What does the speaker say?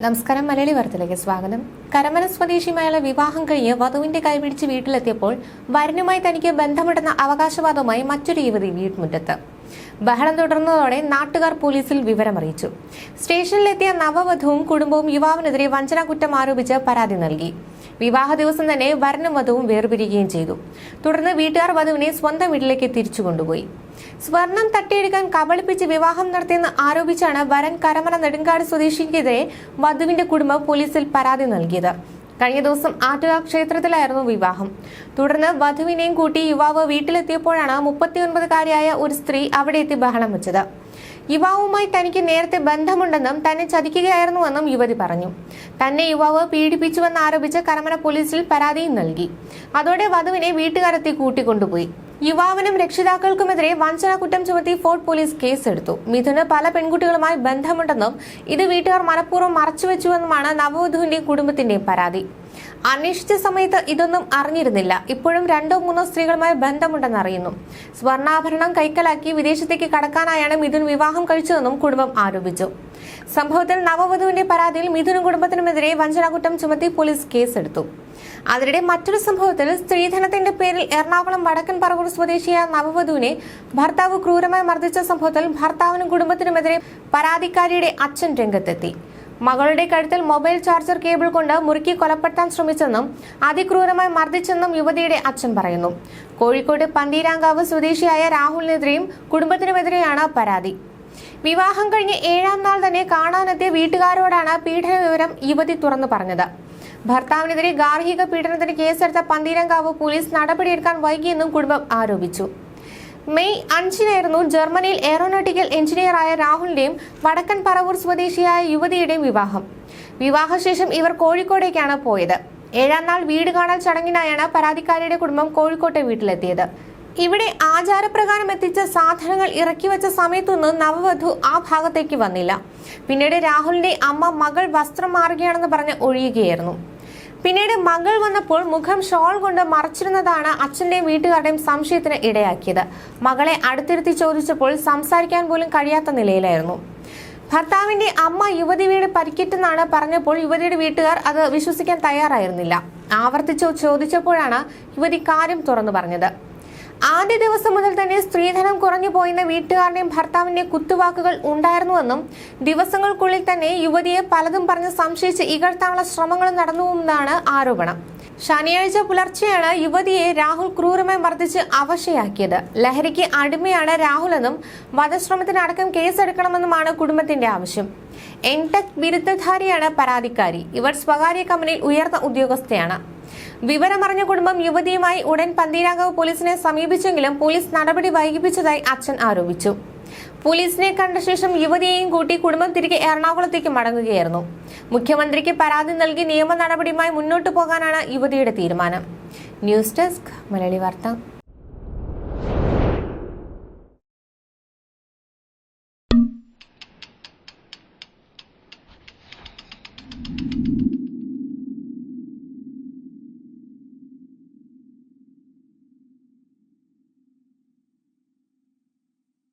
നമസ്കാരം. മലയാളി വാർത്തയിലേക്ക് സ്വാഗതം. കരമന സ്വദേശിയുമായുള്ള വിവാഹം കഴിഞ്ഞ് വധുവിന്റെ കൈപിടിച്ച് വീട്ടിലെത്തിയപ്പോൾ വരനുമായി തനിക്ക് ബന്ധമുണ്ടെന്ന അവകാശവാദവുമായി മറ്റൊരു യുവതി വീട്ടുമുറ്റത്ത്. ബഹളം തുടർന്നതോടെ നാട്ടുകാർ പോലീസിൽ വിവരമറിയിച്ചു. സ്റ്റേഷനിലെത്തിയ നവവധുവും കുടുംബവും യുവാവിനെതിരെ വഞ്ചനാ കുറ്റം ആരോപിച്ച് പരാതി നൽകി. വിവാഹ ദിവസം തന്നെ വരനും വധുവും വേർപിരിയുകയും ചെയ്തു. തുടർന്ന് വീട്ടുകാർ വധുവിനെ സ്വന്തം വീട്ടിലേക്ക് തിരിച്ചു കൊണ്ടുപോയി. സ്വർണം തട്ടിയെടുക്കാൻ കബളിപ്പിച്ച് വിവാഹം നടത്തിയെന്ന് ആരോപിച്ചാണ് വരൻ കരമന നെടുങ്കാട് സ്വദേശിക്കെതിരെ വധുവിന്റെ കുടുംബം പോലീസിൽ പരാതി നൽകിയത്. കഴിഞ്ഞ ദിവസം ആറ്റുകാൽ ക്ഷേത്രത്തിലായിരുന്നു വിവാഹം. തുടർന്ന് വധുവിനെയും കൂട്ടി യുവാവ് വീട്ടിലെത്തിയപ്പോഴാണ് 39-കാരിയായ ഒരു സ്ത്രീ അവിടെ എത്തി ബഹളം വെച്ചത്. യുവാവുമായി തനിക്ക് നേരത്തെ ബന്ധമുണ്ടെന്നും തന്നെ ചതിക്കുകയായിരുന്നുവെന്നും യുവതി പറഞ്ഞു. തന്നെ യുവാവ് പീഡിപ്പിച്ചുവെന്ന് ആരോപിച്ച് കരമന പോലീസിൽ പരാതിയും നൽകി. അതോടെ വധുവിനെ വീട്ടുകാരെത്തി കൂട്ടിക്കൊണ്ടുപോയി. യുവാവിനും രക്ഷിതാക്കൾക്കുമെതിരെ വഞ്ചന കുറ്റം ചുമത്തി ഫോർട്ട് പോലീസ് കേസെടുത്തു. മിഥുന് പല പെൺകുട്ടികളുമായി ബന്ധമുണ്ടെന്നും ഇത് വീട്ടുകാർ മനഃപൂർവ്വം മറച്ചുവെച്ചുവെന്നുമാണ് നവവധുവിന്റെയും കുടുംബത്തിന്റെയും പരാതി. അന്വേഷിച്ച സമയത്ത് ഇതൊന്നും അറിഞ്ഞിരുന്നില്ല. ഇപ്പോഴും 2-3 സ്ത്രീകളുമായി ബന്ധമുണ്ടെന്ന് അറിയുന്നു. സ്വർണ്ണാഭരണം കൈക്കലാക്കി വിദേശത്തേക്ക് കടക്കാനായാണ് മിഥുൻ വിവാഹം കഴിച്ചതെന്നും കുടുംബം ആരോപിച്ചു. സംഭവത്തിൽ നവവധുവിന്റെ പരാതിയിൽ മിഥുനും കുടുംബത്തിനുമെതിരെ വഞ്ചനാകുറ്റം ചുമത്തി പോലീസ് കേസെടുത്തു. അതിനിടെ മറ്റൊരു സംഭവത്തിൽ സ്ത്രീധനത്തിന്റെ പേരിൽ എറണാകുളം വടക്കൻ പറവൂർ സ്വദേശിയായ നവവധുവിനെ ഭർത്താവ് ക്രൂരമായി മർദ്ദിച്ച സംഭവത്തിൽ ഭർത്താവിനും കുടുംബത്തിനുമെതിരെ പരാതിക്കാരിയുടെ അച്ഛൻ രംഗത്തെത്തി. മകളുടെ കഴുത്തിൽ മൊബൈൽ ചാർജർ കേബിൾ കൊണ്ട് മുറുക്കി കൊലപ്പെടുത്താൻ ശ്രമിച്ചെന്നും അതിക്രൂരമായി മർദ്ദിച്ചെന്നും യുവതിയുടെ അച്ഛൻ പറയുന്നു. കോഴിക്കോട് പന്തീരാങ്കാവ് സ്വദേശിയായ രാഹുലിനെതിരെയും കുടുംബത്തിനുമെതിരെയാണ് പരാതി. വിവാഹം കഴിഞ്ഞ് 7-ാം നാൾ തന്നെ കാണാനെത്തിയ വീട്ടുകാരോടാണ് പീഡന വിവരം യുവതി തുറന്നു പറഞ്ഞത്. ഭർത്താവിനെതിരെ ഗാർഹിക പീഡനത്തിന് കേസെടുത്ത പന്തീരാങ്കാവ് പോലീസ് നടപടിയെടുക്കാൻ വൈകിയെന്നും കുടുംബം ആരോപിച്ചു. മെയ് 5-നായിരുന്നു ജർമ്മനിയിൽ എയറോനോട്ടിക്കൽ എഞ്ചിനീയറായ രാഹുലിന്റെയും വടക്കൻ പറവൂർ സ്വദേശിയായ യുവതിയുടെയും വിവാഹം. വിവാഹശേഷം ഇവർ കോഴിക്കോടേക്കാണ് പോയത്. 7-ാം നാൾ വീട് കാണൽ ചടങ്ങിനായാണ് പരാതിക്കാരിയുടെ കുടുംബം കോഴിക്കോട്ടെ വീട്ടിലെത്തിയത്. ഇവിടെ ആചാരപ്രകാരം എത്തിച്ച സാധനങ്ങൾ ഇറക്കി വെച്ച സമയത്തൊന്നും നവവധു ആ ഭാഗത്തേക്ക് വന്നില്ല. പിന്നീട് രാഹുലിന്റെ അമ്മ മകൾ വസ്ത്രം മാറുകയാണെന്ന് പറഞ്ഞ് ഒഴിയുകയായിരുന്നു. പിന്നീട് മകൾ വന്നപ്പോൾ മുഖം ഷോൾ കൊണ്ട് മറച്ചിരുന്നതാണ് അച്ഛന്റെയും വീട്ടുകാരുടെയും സംശയത്തിന് ഇടയാക്കിയത്. മകളെ അടുത്തിരുത്തി ചോദിച്ചപ്പോൾ സംസാരിക്കാൻ പോലും കഴിയാത്ത നിലയിലായിരുന്നു. ഭർത്താവിന്റെ അമ്മ യുവതി വീട് പരിക്കേറ്റെന്നാണ് പറഞ്ഞപ്പോൾ യുവതിയുടെ വീട്ടുകാർ അത് വിശ്വസിക്കാൻ തയ്യാറായിരുന്നില്ല. ആവർത്തിച്ചു ചോദിച്ചപ്പോഴാണ് യുവതി കാര്യം തുറന്നു പറഞ്ഞത്. ആദ്യ ദിവസം മുതൽ തന്നെ സ്ത്രീധനം കുറഞ്ഞു പോയെന്ന വീട്ടുകാരുടെയും ഭർത്താവിന്റെ കുത്തുവാക്കുകൾ ഉണ്ടായിരുന്നുവെന്നും ദിവസങ്ങൾക്കുള്ളിൽ തന്നെ യുവതിയെ പലതും പറഞ്ഞ് സംശയിച്ച് ഇകഴ്ത്താനുള്ള ശ്രമങ്ങൾ നടന്നുവെന്നാണ് ആരോപണം. ശനിയാഴ്ച പുലർച്ചെയാണ് യുവതിയെ രാഹുൽ ക്രൂരമായി മർദ്ദിച്ച് അവശയാക്കിയത്. ലഹരിക്ക് അടിമയാണ് രാഹുലെന്നും വധശ്രമത്തിനടക്കം കേസെടുക്കണമെന്നുമാണ് കുടുംബത്തിന്റെ ആവശ്യം. എൻടെക് ബിരുദധാരിയാണ് പരാതിക്കാരി. ഇവർ സ്വകാര്യ കമ്പനിയിൽ ഉയർന്ന ഉദ്യോഗസ്ഥയാണ്. വിവരമറിഞ്ഞ കുടുംബം യുവതിയുമായി ഉടൻ പന്തീരാങ്കാവ് പോലീസിനെ സമീപിച്ചെങ്കിലും പോലീസ് നടപടി വൈകിപ്പിച്ചതായി അച്ഛൻ ആരോപിച്ചു. പോലീസിനെ കണ്ട ശേഷം യുവതിയെയും കൂട്ടി കുടുംബം തിരികെ എറണാകുളത്തേക്ക് മടങ്ങുകയായിരുന്നു. മുഖ്യമന്ത്രിക്ക് പരാതി നൽകി നിയമ നടപടിയുമായി മുന്നോട്ടു പോകാനാണ് യുവതിയുടെ തീരുമാനം. ന്യൂസ് ഡെസ്ക് മലയാളി വാർത്ത.